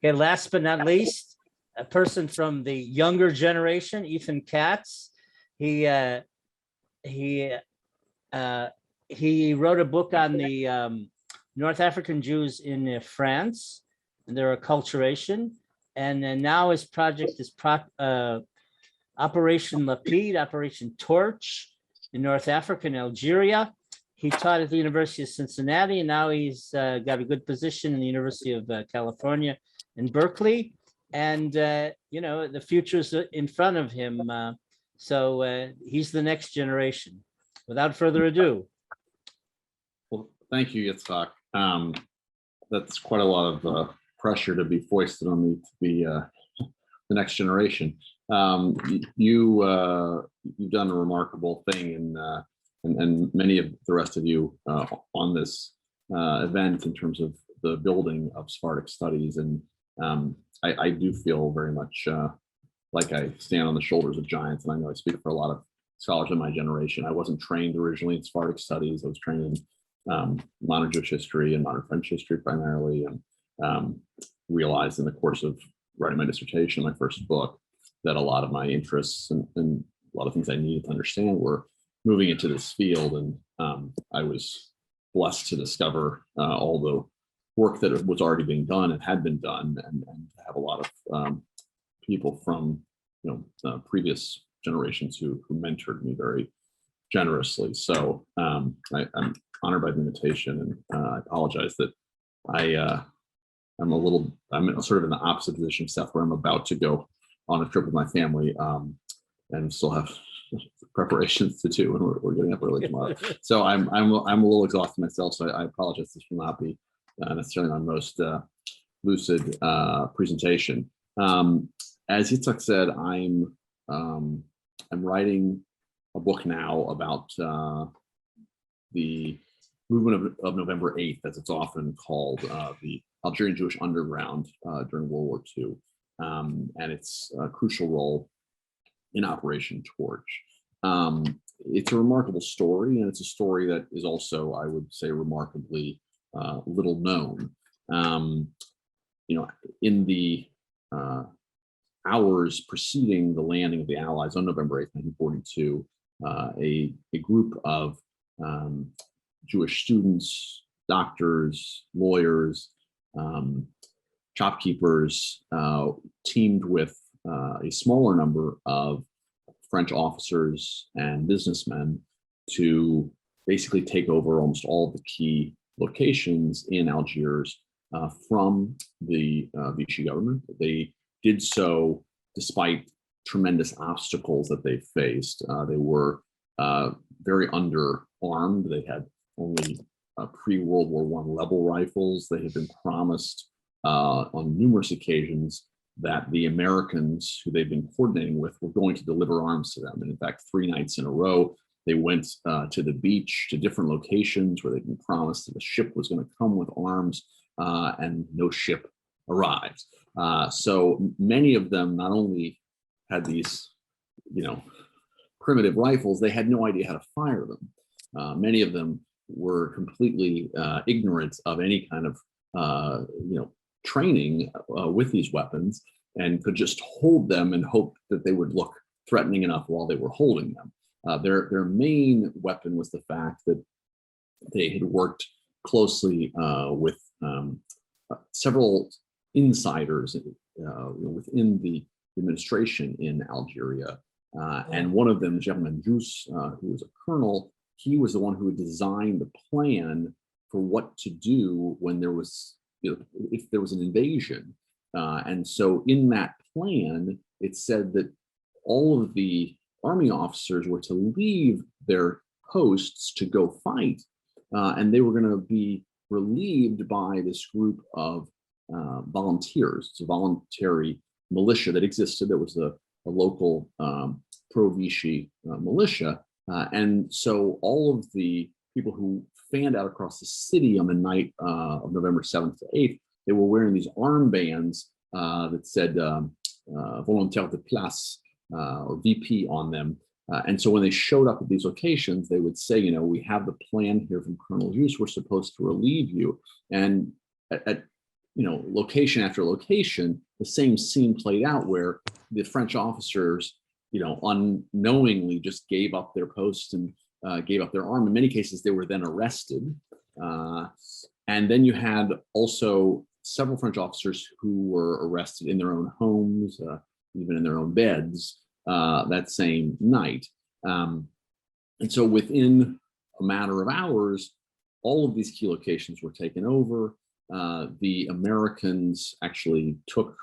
Okay, last but not least, a person from the younger generation, Ethan Katz. He uh, he he wrote a book on the North African Jews in France and their acculturation. And then now his project is Operation Lapid, Operation Torch in North Africa and Algeria. He taught at the University of Cincinnati, and now he's got a good position in the University of California in Berkeley. And, the future's in front of him. So he's the next generation. Without further ado. Well, thank you, Yitzhak. That's quite a lot of pressure to be foisted on me to be the next generation. You've done a remarkable thing, and many of the rest of you on this event in terms of the building of Sephardic studies. And I do feel very much like I stand on the shoulders of giants, and I know I speak for a lot of scholars in my generation. I wasn't trained originally in Sephardic studies. I was trained in modern Jewish history and modern French history primarily, and realized in the course of writing my dissertation, my first book, that a lot of my interests and a lot of things I needed to understand were moving into this field. And I was blessed to discover all the work that was already being done and had been done, and have a lot of people from previous generations who mentored me very generously. So I'm honored by the invitation, and I apologize that I'm sort of in the opposite position of Seth, where I'm about to go on a trip with my family, and still have preparations to do, and we're getting up early tomorrow. So I'm a little exhausted myself, so I apologize. This will not be necessarily my most lucid presentation. As Yitzhak said, I'm writing a book now about the movement of November 8th, as it's often called, the Algerian Jewish underground during World War II, and its crucial role in Operation Torch. It's a remarkable story, and it's a story that is also, I would say, remarkably little known. In the hours preceding the landing of the Allies on November 8th, 1942, a group of Jewish students, doctors, lawyers, shopkeepers teamed with a smaller number of French officers and businessmen to basically take over almost all of the key locations in Algiers from the Vichy government. They did so despite tremendous obstacles that they faced. They were very underarmed. They had only pre-World War I level rifles. They had been promised on numerous occasions that the Americans who they've been coordinating with were going to deliver arms to them. And in fact, 3 nights in a row, they went to the beach, to different locations where they'd been promised that a ship was going to come with arms, and no ship arrived. So many of them not only had these, primitive rifles, they had no idea how to fire them. Many of them were completely ignorant of any kind of, training with these weapons, and could just hold them and hope that they would look threatening enough while they were holding them. Their main weapon was the fact that they had worked closely with several insiders within the administration in Algeria. And one of them, Germain Jus, who was a colonel, he was the one who designed the plan for what to do when there was, if there was an invasion. And so in that plan, it said that all of the army officers were to leave their posts to go fight, and they were going to be relieved by this group of volunteers. It's a voluntary militia that existed. That was a local pro-Vichy militia. And so all of the people who fanned out across the city on the night of November 7th to 8th, they were wearing these armbands that said Volontaire de Place, or VP on them. And so when they showed up at these locations, they would say, we have the plan here from Colonel Jus, we're supposed to relieve you. And at location after location, the same scene played out where the French officers, unknowingly just gave up their post and gave up their arm. In many cases, they were then arrested. And then you had also several French officers who were arrested in their own homes, even in their own beds that same night. And so within a matter of hours, all of these key locations were taken over. The Americans actually took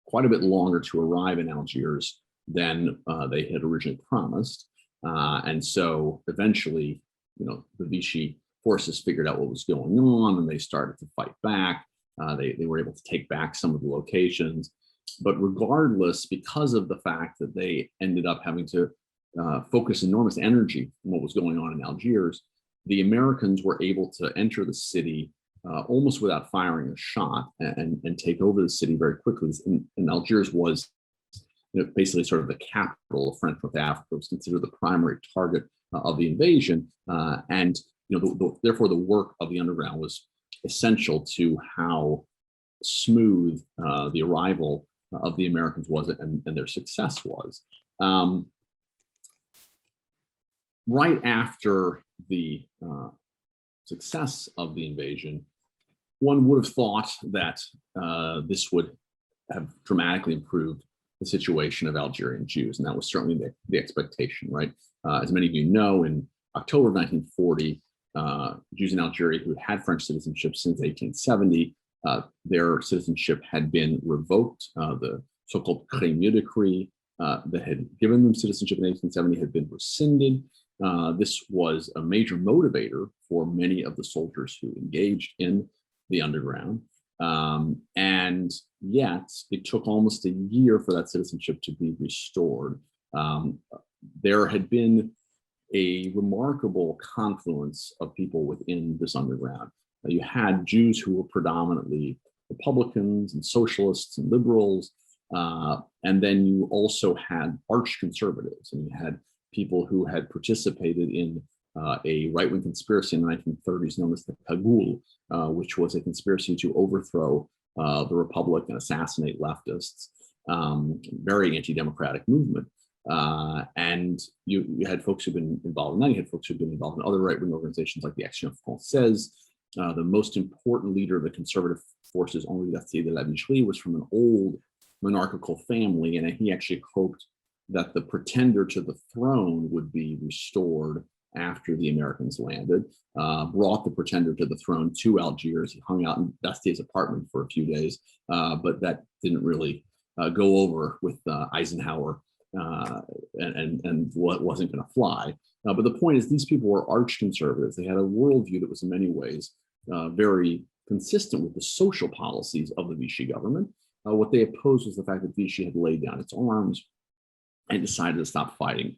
quite a bit longer to arrive in Algiers than they had originally promised. And so eventually, the Vichy forces figured out what was going on and they started to fight back. They were able to take back some of the locations. But regardless, because of the fact that they ended up having to focus enormous energy on what was going on in Algiers, the Americans were able to enter the city almost without firing a shot and take over the city very quickly. And Algiers was basically sort of the capital of French North Africa. It was considered the primary target of the invasion. And therefore, the work of the underground was essential to how smooth the arrival of the Americans was and their success was. Right after the success of the invasion, one would have thought that this would have dramatically improved the situation of Algerian Jews, and that was certainly the expectation, right? As many of you know, in October of 1940, Jews in Algeria who had French citizenship since 1870, their citizenship had been revoked. The so-called Crémieux Decree that had given them citizenship in 1870 had been rescinded. This was a major motivator for many of the soldiers who engaged in the underground. And yet it took almost a year for that citizenship to be restored. There had been a remarkable confluence of people within this underground. You had Jews who were predominantly Republicans and socialists and liberals. And then you also had arch conservatives, and you had people who had participated in a right-wing conspiracy in the 1930s known as the Cagoule, which was a conspiracy to overthrow the Republic and assassinate leftists. Very anti-democratic movement. And you had folks who've been involved in that. You had folks who've been involved in other right-wing organizations like the Action Française. The most important leader of the conservative forces, Henri Dastier de la Vigerie, was from an old monarchical family, and he actually hoped that the pretender to the throne would be restored after the Americans landed, brought the pretender to the throne to Algiers. He hung out in Dastier's apartment for a few days, but that didn't really go over with Eisenhower and what wasn't going to fly. But the point is, these people were arch conservatives. They had a worldview that was in many ways very consistent with the social policies of the Vichy government. What they opposed was the fact that Vichy had laid down its arms and decided to stop fighting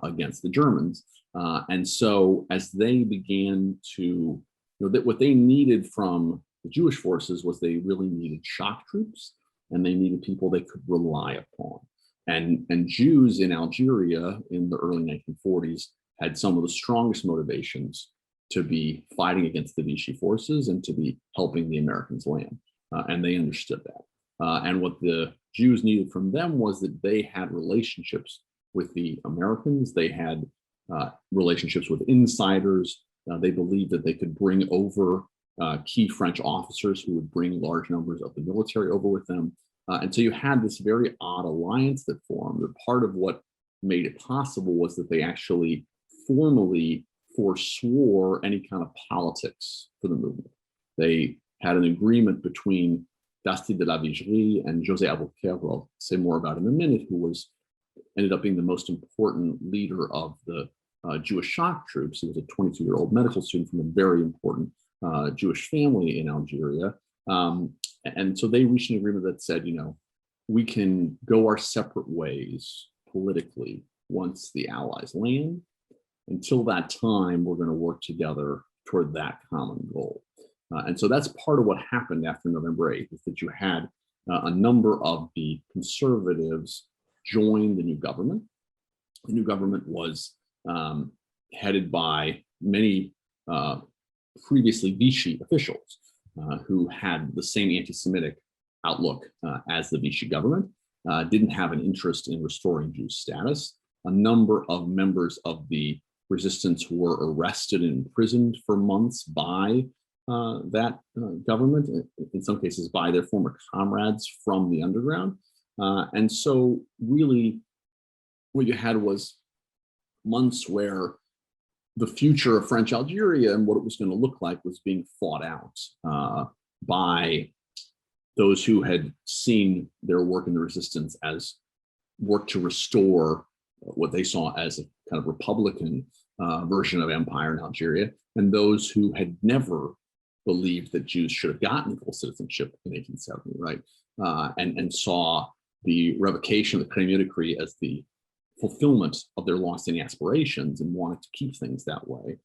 against the Germans. And so as they began to, that what they needed from the Jewish forces was they really needed shock troops, and they needed people they could rely upon. And Jews in Algeria in the early 1940s had some of the strongest motivations to be fighting against the Vichy forces and to be helping the Americans land. And they understood that. And what the Jews needed from them was that they had relationships with the Americans. They had relationships with insiders. They believed that they could bring over key French officers who would bring large numbers of the military over with them. And so you had this very odd alliance that formed. And part of what made it possible was that they actually formally forswore any kind of politics for the movement. They had an agreement between Dastier de la Vigerie and José Aboukir, who I'll say more about in a minute, who ended up being the most important leader of the Jewish shock troops. He was a 22-year-old medical student from a very important Jewish family in Algeria. And so they reached an agreement that said, we can go our separate ways politically once the Allies land. Until that time, we're going to work together toward that common goal. And so that's part of what happened after November 8th, is that you had a number of the conservatives join the new government. The new government was headed by many previously Vichy officials. who had the same anti-Semitic outlook as the Vichy government, didn't have an interest in restoring Jews' status. A number of members of the resistance were arrested and imprisoned for months by that government, in some cases by their former comrades from the underground. And so really what you had was months where the future of French Algeria and what it was going to look like was being fought out by those who had seen their work in the resistance as work to restore what they saw as a kind of Republican version of empire in Algeria, and those who had never believed that Jews should have gotten full citizenship in 1870, right? And saw the revocation of the Crimea Decree as the fulfillment of their longstanding aspirations and wanted to keep things that way.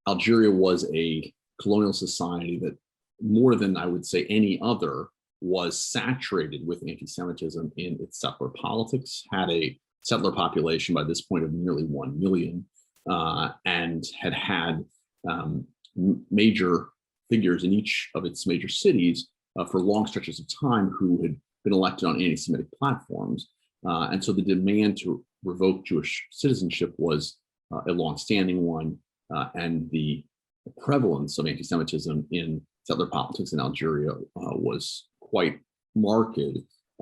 Algeria was a colonial society that, more than I would say any other, was saturated with anti-Semitism in its settler politics, had a settler population by this point of nearly 1 million, and had major figures in each of its major cities for long stretches of time who had been elected on anti-Semitic platforms. And so the demand to revoke Jewish citizenship was a longstanding one, and the prevalence of anti-Semitism in settler politics in Algeria was quite marked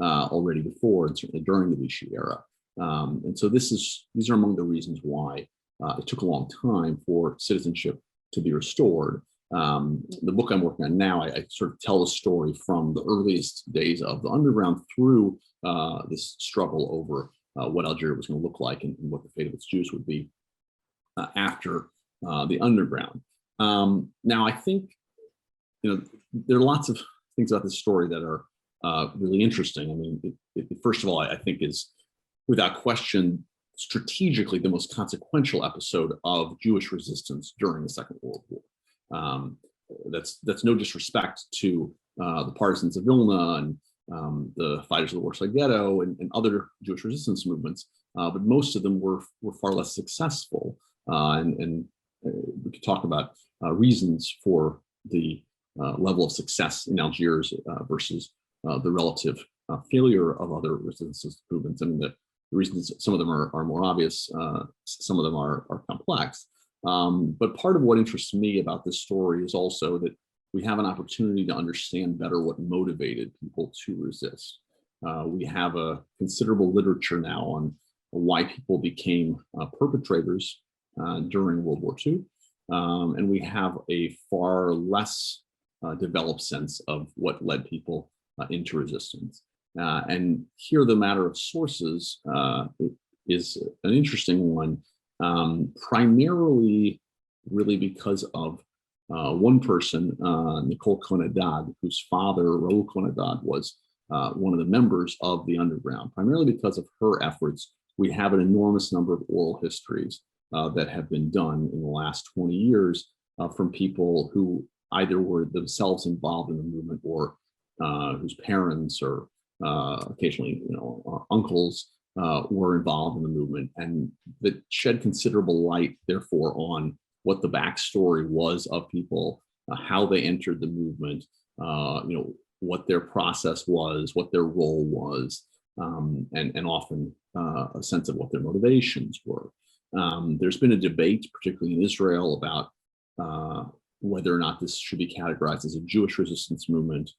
already before, and certainly during the Vichy era. And so these are among the reasons why it took a long time for citizenship to be restored. The book I'm working on now, I sort of tell the story from the earliest days of the underground through this struggle over what Algeria was going to look like and what the fate of its Jews would be after the underground. Now, I think, there are lots of things about this story that are really interesting. I mean, first of all, I think is without question strategically the most consequential episode of Jewish resistance during the Second World War. That's no disrespect to the partisans of Vilna and the fighters of the Warsaw Ghetto and other Jewish resistance movements, but most of them were far less successful. And we could talk about reasons for the level of success in Algiers versus the relative failure of other resistance movements. I mean, the reasons, some of them are more obvious, some of them are complex. But part of what interests me about this story is also that we have an opportunity to understand better what motivated people to resist. We have a considerable literature now on why people became perpetrators during World War II. And we have a far less developed sense of what led people into resistance. And here the matter of sources is an interesting one, primarily really because of one person, Nicole Cohen-Haddad, whose father, Raoul Cohen-Haddad, was one of the members of the underground. Primarily because of her efforts, we have an enormous number of oral histories that have been done in the last 20 years from people who either were themselves involved in the movement or whose parents or occasionally, uncles were involved in the movement, and that shed considerable light, therefore, on what the backstory was of people, how they entered the movement, what their process was, what their role was, and often a sense of what their motivations were. There's been a debate, particularly in Israel, about whether or not this should be categorized as a Jewish resistance movement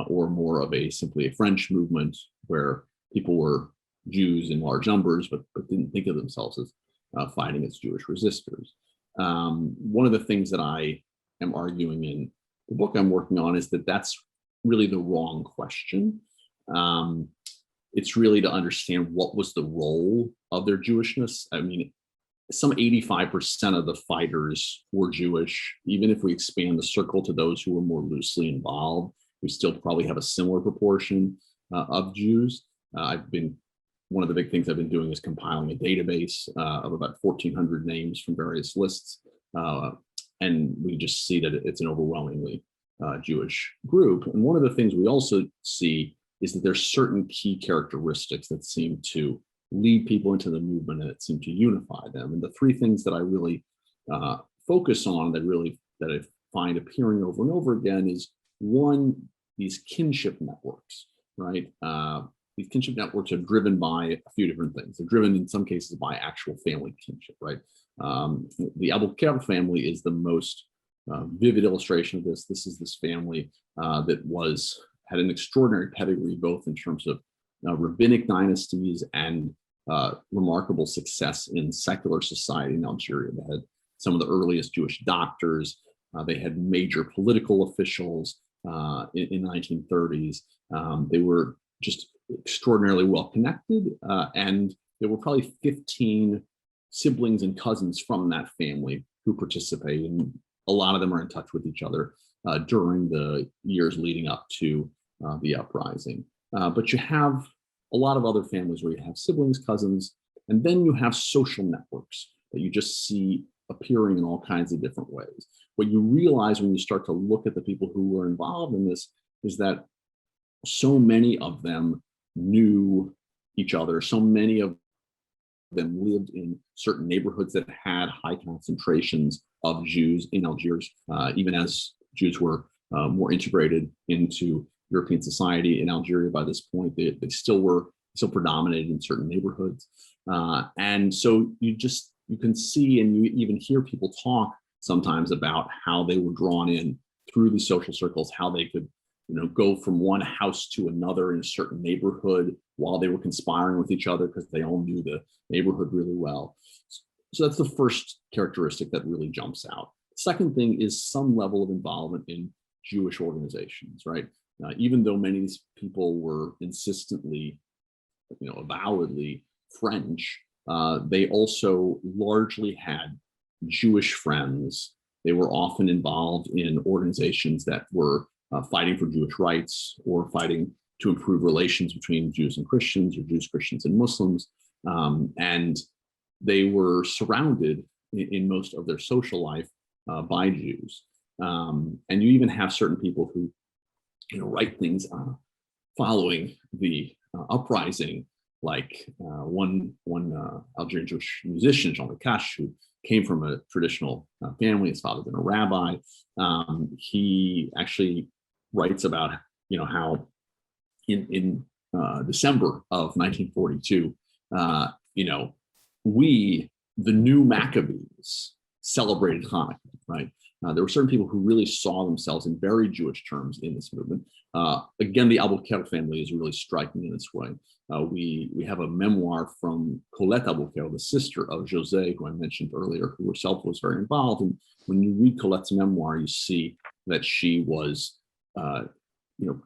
or more of simply a French movement where people were Jews in large numbers, but didn't think of themselves as fighting as Jewish resistors. One of the things that I am arguing in the book I'm working on is that that's really the wrong question. It's really to understand what was the role of their Jewishness. I mean, some 85% of the fighters were Jewish. Even if we expand the circle to those who were more loosely involved, we still probably have a similar proportion of Jews. One of the big things I've been doing is compiling a database of about 1,400 names from various lists. And we just see that it's an overwhelmingly Jewish group. And one of the things we also see is that there's certain key characteristics that seem to lead people into the movement and that seem to unify them. And the three things that I really focus on that I find appearing over and over again is one, these kinship networks, right? These kinship networks are driven by a few different things. They're driven in some cases by actual family kinship, right? The Albuquerque family is the most vivid illustration of this. This is this family that had an extraordinary pedigree, both in terms of rabbinic dynasties and remarkable success in secular society in Algeria. They had some of the earliest Jewish doctors. They had major political officials in the 1930s. They were just extraordinarily well connected, and there were probably 15 siblings and cousins from that family who participated, and a lot of them are in touch with each other during the years leading up to the uprising. But you have a lot of other families where you have siblings, cousins, and then you have social networks that you just see appearing in all kinds of different ways. What you realize when you start to look at the people who were involved in this is that so many of them knew each other. So many of them lived in certain neighborhoods that had high concentrations of Jews in Algiers, even as Jews were more integrated into European society in Algeria by this point. They still predominated in certain neighborhoods. And so you can see, and you even hear people talk sometimes about how they were drawn in through these social circles, how they could go from one house to another in a certain neighborhood while they were conspiring with each other because they all knew the neighborhood really well. So that's the first characteristic that really jumps out. Second thing is some level of involvement in Jewish organizations, right? Even though many of these people were insistently, avowedly French, they also largely had Jewish friends. They were often involved in organizations that were fighting for Jewish rights or fighting to improve relations between Jews and Christians, or Jews, Christians, and Muslims. And they were surrounded in most of their social life by Jews. And you even have certain people who write things following the uprising, like one Algerian Jewish musician, Jean-Luc Katz, who came from a traditional family. His father had been a rabbi. He actually writes about how in December of 1942, we, the new Maccabees, celebrated Hanukkah, right? There were certain people who really saw themselves in very Jewish terms in this movement. Again, the Albuquerque family is really striking in this way. We have a memoir from Colette Albuquerque, the sister of José, who I mentioned earlier, who herself was very involved. And when you read Colette's memoir, you see that she was,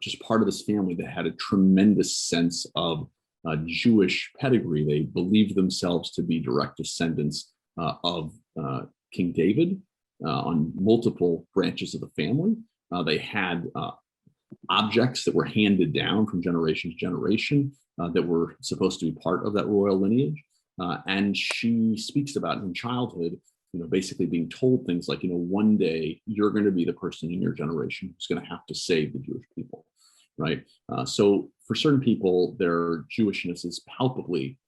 just part of this family that had a tremendous sense of Jewish pedigree. They believed themselves to be direct descendants of King David on multiple branches of the family. They had objects that were handed down from generation to generation that were supposed to be part of that royal lineage. And she speaks about in childhood, basically being told things like, one day you're going to be the person in your generation who's going to have to save the Jewish people, right? So for certain people, their Jewishness is palpably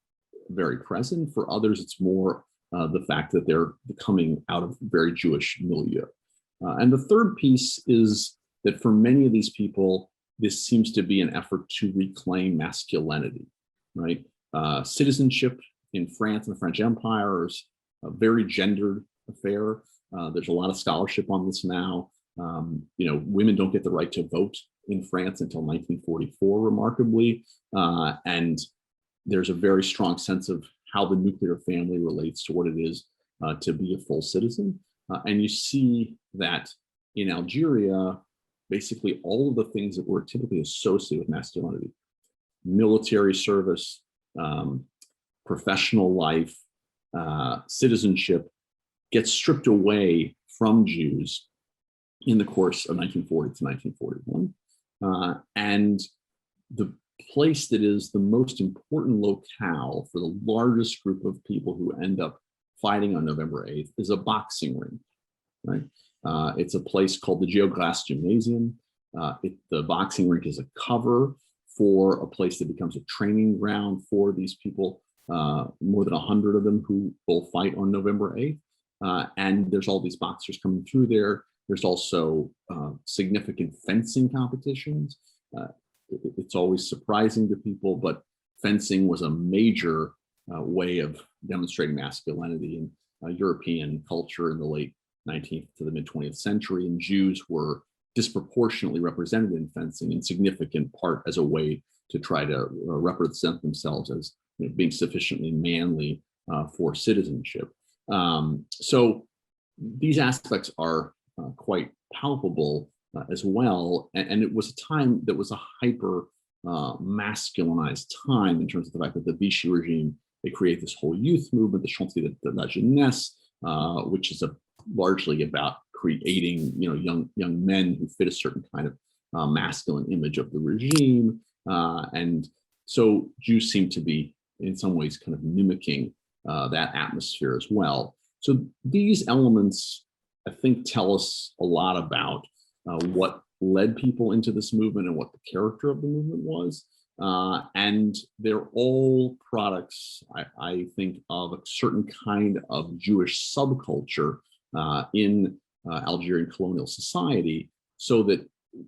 very present. For others, it's more the fact that they're coming out of very Jewish milieu. And the third piece is that for many of these people, this seems to be an effort to reclaim masculinity, right? Citizenship in France and the French Empire is a very gendered affair. There's a lot of scholarship on this now. Women don't get the right to vote in France until 1944, remarkably. And there's a very strong sense of how the nuclear family relates to what it is to be a full citizen. And you see that in Algeria, basically all of the things that were typically associated with masculinity, military service, professional life, citizenship, gets stripped away from Jews in the course of 1940 to 1941. And the place that is the most important locale for the largest group of people who end up fighting on November 8th is a boxing ring, right? It's a place called the Geogras Gymnasium. The boxing rink is a cover for a place that becomes a training ground for these people, more than 100 of them who will fight on November 8th. And there's all these boxers coming through there. There's also significant fencing competitions. It's always surprising to people, but fencing was a major way of demonstrating masculinity in European culture in the late 19th to the mid 20th century, and Jews were disproportionately represented in fencing in significant part as a way to try to represent themselves as being sufficiently manly for citizenship. So these aspects are quite palpable as well. And it was a time that was a hyper masculinized time in terms of the fact that the Vichy regime, they create this whole youth movement, the Chantier de la Jeunesse, which is largely about creating young men who fit a certain kind of masculine image of the regime. And so Jews seem to be in some ways kind of mimicking that atmosphere as well. So these elements, I think, tell us a lot about what led people into this movement and what the character of the movement was. And they're all products, I think, of a certain kind of Jewish subculture in Algerian colonial society. So that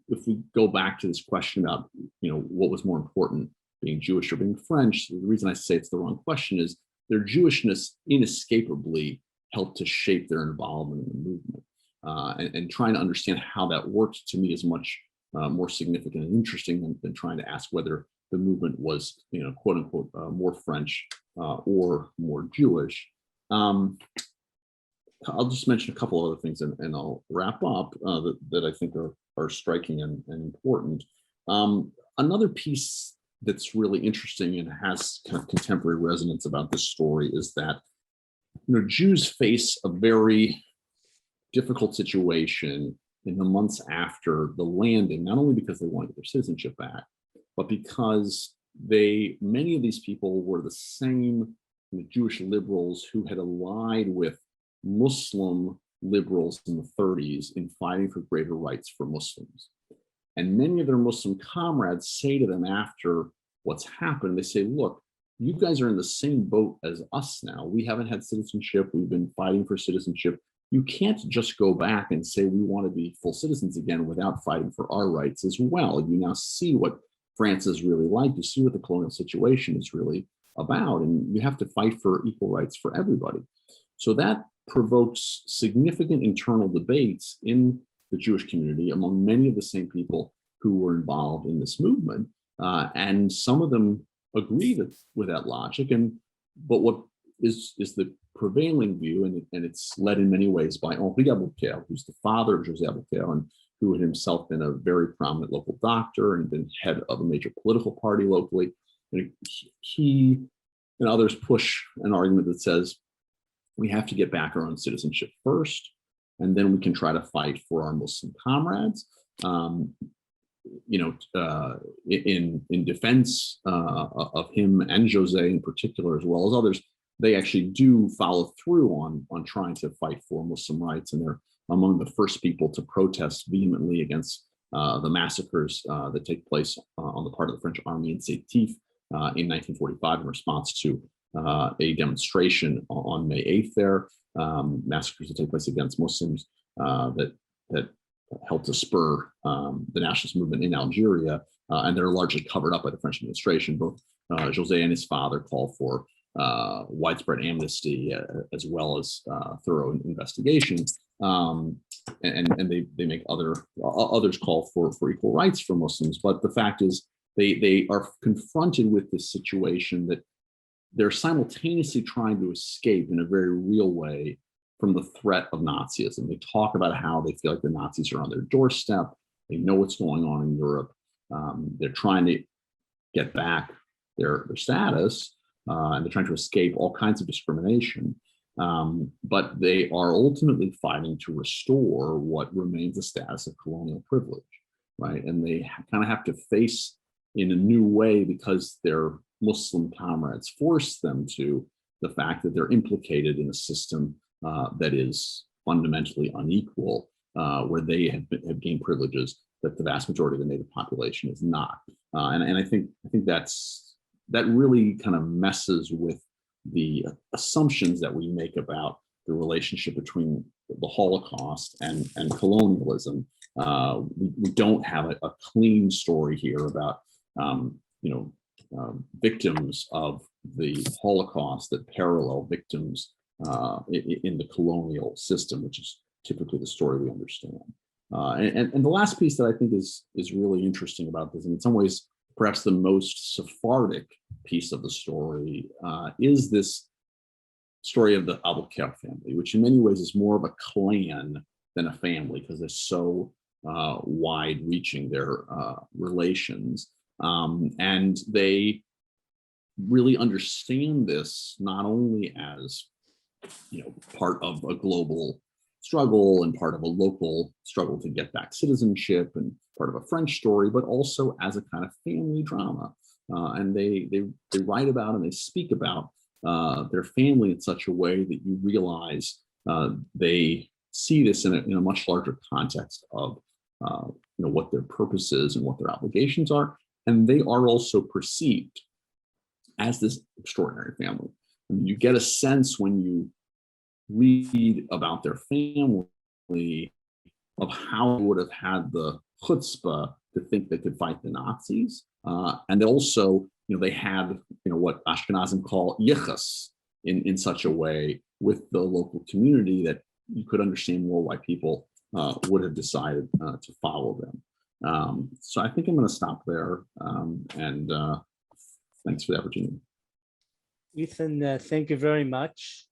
if we go back to this question about, what was more important, being Jewish or being French, the reason I say it's the wrong question is their Jewishness inescapably helped to shape their involvement in the movement. And trying to understand how that worked, to me, is much more significant and interesting than trying to ask whether the movement was, quote unquote, more French or more Jewish. I'll just mention a couple other things and I'll wrap up that I think are striking and important. Another piece that's really interesting and has kind of contemporary resonance about this story is that Jews face a very difficult situation in the months after the landing, not only because they wanted their citizenship back, but because many of these people were the same Jewish liberals who had allied with Muslim liberals in the 30s in fighting for greater rights for Muslims. And many of their Muslim comrades say to them after what's happened, they say, look, you guys are in the same boat as us now. We haven't had citizenship. We've been fighting for citizenship. You can't just go back and say we want to be full citizens again without fighting for our rights as well. You now see what France is really like. You see what the colonial situation is really about, and you have to fight for equal rights for everybody. So that provokes significant internal debates in the Jewish community among many of the same people who were involved in this movement. And some of them agree with that logic. But what is the prevailing view, and it's led in many ways by Henri Aboukir, who's the father of José Aboukir, and who had himself been a very prominent local doctor and been head of a major political party locally. And he and others push an argument that says we have to get back our own citizenship first, and then we can try to fight for our Muslim comrades. In defense of him and José in particular, as well as others, they actually do follow through on trying to fight for Muslim rights, and they're among the first people to protest vehemently against the massacres that take place on the part of the French army in Sétif in 1945 in response to a demonstration on May 8th there, massacres that take place against Muslims that helped to spur the nationalist movement in Algeria, and they're largely covered up by the French administration. Both José and his father call for widespread amnesty as well as thorough investigation, and they make others call for equal rights for Muslims. But the fact is, they are confronted with this situation that they're simultaneously trying to escape in a very real way from the threat of Nazism. They talk about how they feel like the Nazis are on their doorstep. They know what's going on in Europe. They're trying to get back their status, and they're trying to escape all kinds of discrimination. But they are ultimately fighting to restore what remains a status of colonial privilege, right? And they kind of have to face in a new way, because their Muslim comrades force them to, the fact that they're implicated in a system that is fundamentally unequal, where they have gained privileges that the vast majority of the native population is not. And I think that really kind of messes with the assumptions that we make about the relationship between the Holocaust and colonialism. We don't have a clean story here about victims of the Holocaust that parallel victims in the colonial system, which is typically the story we understand. And the last piece that I think is really interesting about this, and in some ways perhaps the most Sephardic piece of the story, is this story of the Albuquerque family, which in many ways is more of a clan than a family because they're so wide-reaching their relations. And they really understand this not only as part of a global struggle and part of a local struggle to get back citizenship and part of a French story, but also as a kind of family drama. And they write about and they speak about their family in such a way that you realize they see this in a much larger context of what their purpose is and what their obligations are. And they are also perceived as this extraordinary family. I mean, you get a sense when you read about their family of how they would have had the chutzpah to think they could fight the Nazis. And also, they had, what Ashkenazim call yichus in such a way with the local community that you could understand more why people would have decided to follow them. So I think I'm going to stop there. And thanks for the opportunity. Ethan, thank you very much.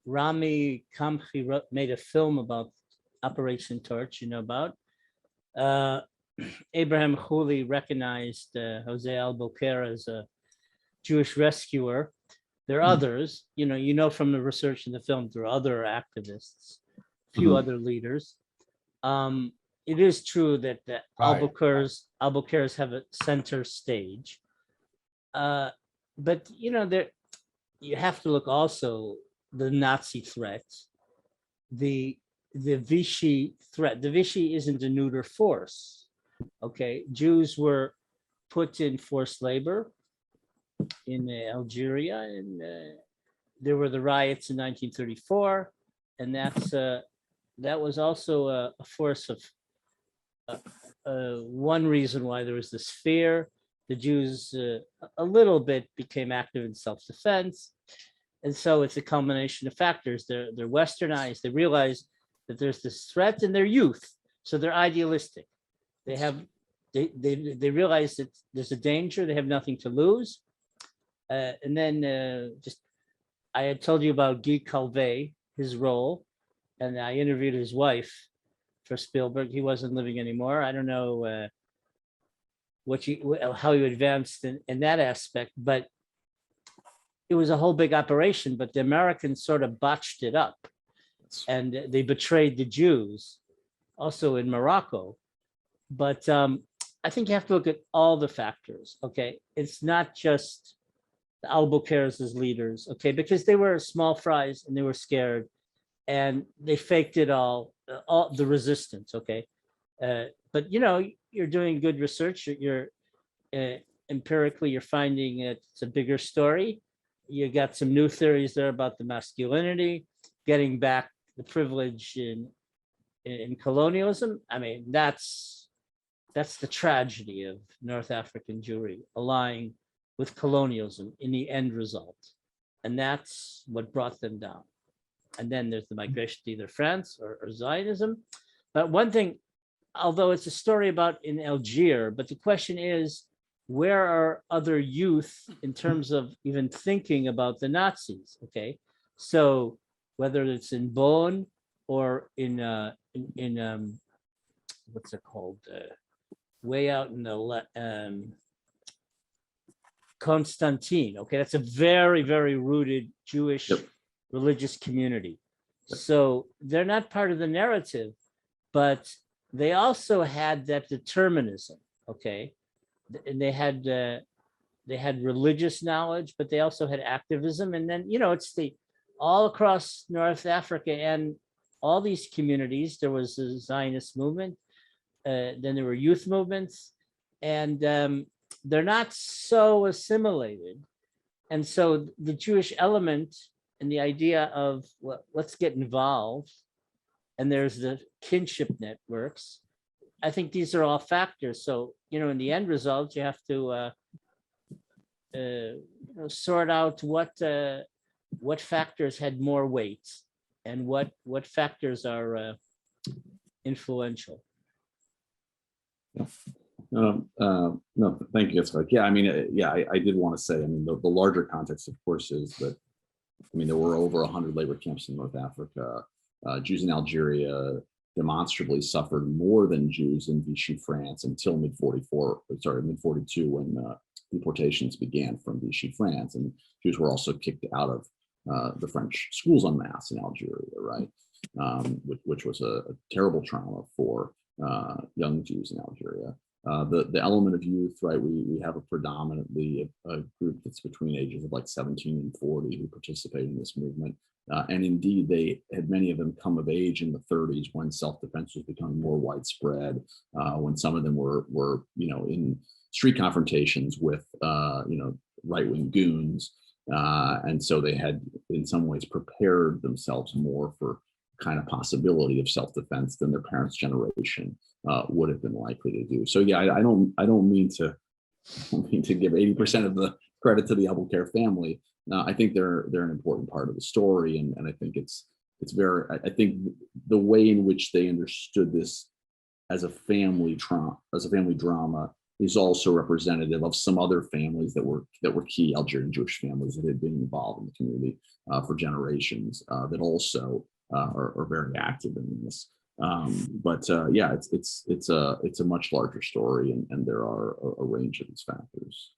Rami Kamchi made a film about Operation Torch, about. Abraham Khoury recognized Jose Albuquerque as a Jewish rescuer. There are others, from the research in the film, there are other activists, a few other leaders. It is true that the Albuquerques have a center stage. But, there you have to look also the Nazi threat, the Vichy threat. The Vichy isn't a neuter force. Okay, Jews were put in forced labor in Algeria, and there were the riots in 1934, and that was also a force of one reason why there was this fear. The Jews a little bit became active in self-defense, and so it's a combination of factors. They're westernized. They realize that there's this threat in their youth, so they're idealistic. They realize that there's a danger. They have nothing to lose. And then I had told you about Guy Calvet, his role, and I interviewed his wife for Spielberg. He wasn't living anymore. I don't know how you advanced in that aspect, but it was a whole big operation. But the Americans sort of botched it up, and they betrayed the Jews, also in Morocco. But I think you have to look at all the factors. Okay, it's not just the Albuquerques as leaders. Okay, because they were small fries and they were scared, and they faked it all the resistance. Okay, but you're doing good research. You're empirically you're finding it's a bigger story. You got some new theories there about the masculinity, getting back the privilege in colonialism. I mean, that's the tragedy of North African Jewry allying with colonialism in the end result, and that's what brought them down. And then there's the migration to either France or Zionism. But one thing, although it's a story about in Algiers, but the question is, where are other youth in terms of even thinking about the Nazis? Okay, so whether it's in Bonn or in what's it called, way out in the Constantine. Okay, that's a very, very rooted Jewish religious community. So they're not part of the narrative, but they also had that determinism. Okay, and they had religious knowledge, but they also had activism. And then it's all across North Africa and all these communities. There was a Zionist movement. Then there were youth movements, and they're not so assimilated. And so the Jewish element and the idea of, well, let's get involved. And there's the kinship networks. I think these are all factors. So, in the end result, you have to sort out what factors had more weight and what factors are influential. No, thank you. That's like, yeah, I mean, I did want to say, I mean, the larger context, of course, is that, I mean, there were over 100 labor camps in North Africa. Jews in Algeria demonstrably suffered more than Jews in Vichy France until mid 42, when deportations began from Vichy France. And Jews were also kicked out of the French schools en masse in Algeria, right? Which was a terrible trauma for young Jews in Algeria. The element of youth, right? We have a predominantly a group that's between ages of like 17 and 40 who participate in this movement. And indeed, they had many of them come of age in the 30s when self-defense was becoming more widespread, when some of them were in street confrontations with right-wing goons. And so they had in some ways prepared themselves more for kind of possibility of self-defense than their parents' generation would have been likely to do. So yeah, I don't mean to give 80% of the credit to the Abouker family. I think they're an important part of the story, and I think it's very. I think the way in which they understood this as a family drama is also representative of some other families that were key Algerian Jewish families that had been involved in the community for generations that also are very active in this. Yeah, it's a much larger story, and there are a range of these factors.